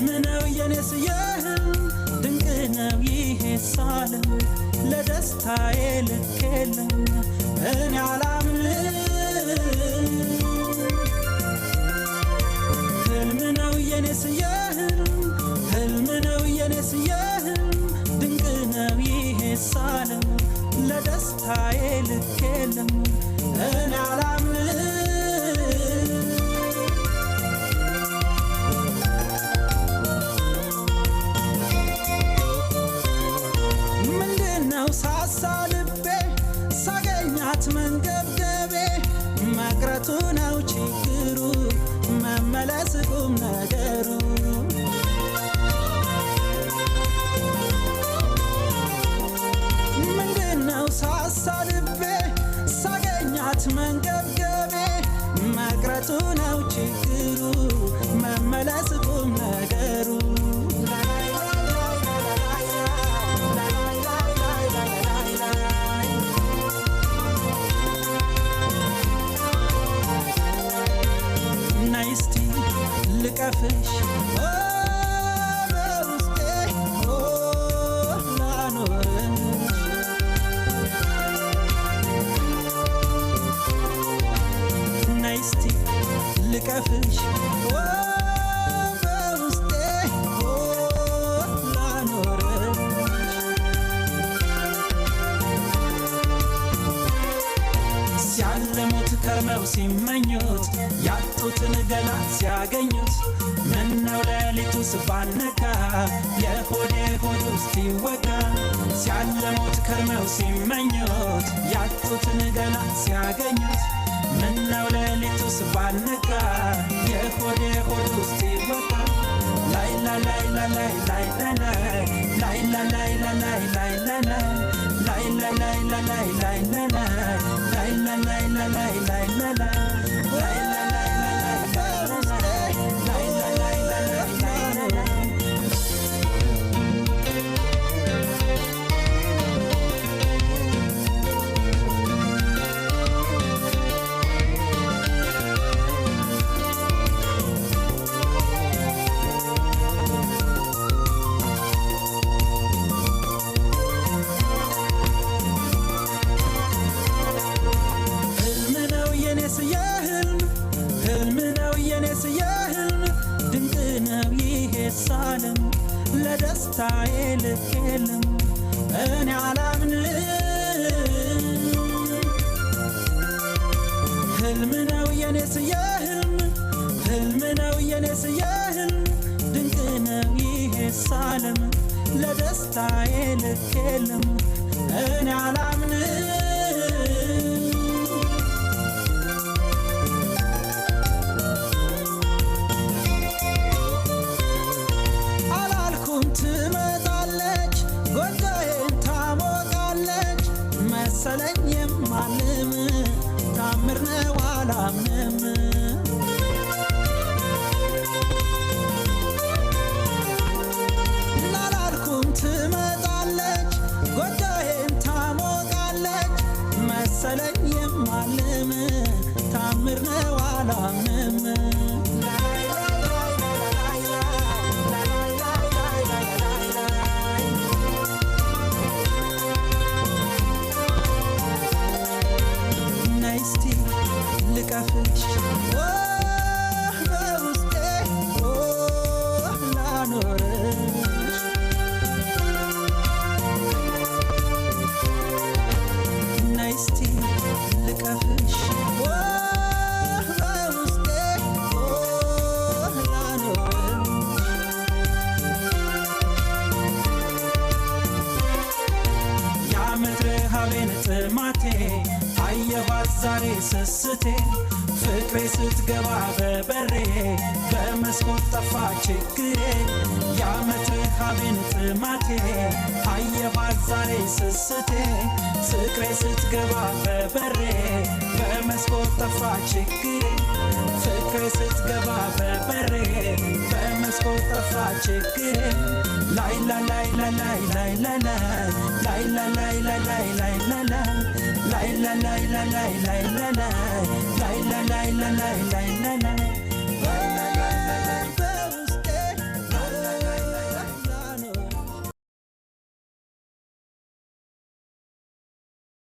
ህልም ነው የኔስ የህልም ድንቅ ነው ይሄ ሳለም ለደስታዬ ልክ የለም እኔ አላምንም ህልም ነው የኔስ የህልም ህልም ነው የኔስ የህልም ድንቅ ነው ይሄ ሳለም ለደስታዬ ልክ የለም እኔ አላምንም ምንድነው ሳሳ ልቤ ሳገኛት መንገብገቤ መቅረቱ ነው ችግሩ መመለስ ቁም ነገሩ ምንድነው ሳሳ ልቤ ሳገኛት መንገብገቤ መቅረቱ ነው ችግሩ መመለስ ቁም ነገሩ ናይስቲ ልቀፍሽ በውስጤ ላኖርሽ ናይስቲ ልቀፍሽ በውስጤ ላኖርሽ ሲያለሙት ከርመው ሲመኙት ያጡትን ገላ ሲያገኙት ምነው ሌሊቱስ ባነጋ የሆዴ ሆድ ውስጥ ይወጋ ሲያለሙት ከርመው ሲመኙት ያጡትን ገላ ሲያገኙት ምነው ሌሊቱስ ባነጋ የሆዴ ሆድ ውስጥ ይወጋ ላይላ ላይላ ላይላ ላይላ ላይላ ላይላ ላይላ ላይላ ላይላ ላይላ ህልም ነው የኔስ የህልም ድንቅ ነው ይሄ ሳለም ለደስታዬ ልክ የለም እኔ አላምንም ህልም ነው የኔስ የህልም ህልም ነው የኔስ የህልም ድንቅ ነው ይሄ ሳለም ለደስታዬ ልክ የለም እኔ አላምንም ትመጣለች ጎጆዬን ታሞቃለች መሰለኝ የማልም ታምር ነው አላምንም አላልኩም ትመጣለች ጎጆዬን ታሞቃለች መሰለኝ የማልም ታምር ነው አላምንም ልቀፍሽ በውስጤ ላኖርሽ ናይስቲ ልቀፍሽ በውስጤ ላኖርሽ የዓመት ረሃቤን ጥማቴ አየኋት ዛሬ ስስቴ ፍቅሬ ስትገባ በበሬ በመስኮት ጠፋ ችግሬ የዓመት ረሃቤን ጥማቴ አየኋት ዛሬ ስስቴ ፍቅሬ ስትገባ በበሬ በመስኮት ጠፋ ችግሬ ፍቅሬ ስትገባ በበሬ በመስኮት ጠፋ ችግሬ ላይላ ላይላ ላይላ ላይላ ላይላ ላይላ ላይላ ላይላ ላይላ ላይላ ላይላ ላይላ ላይላ ላይላ ላይላ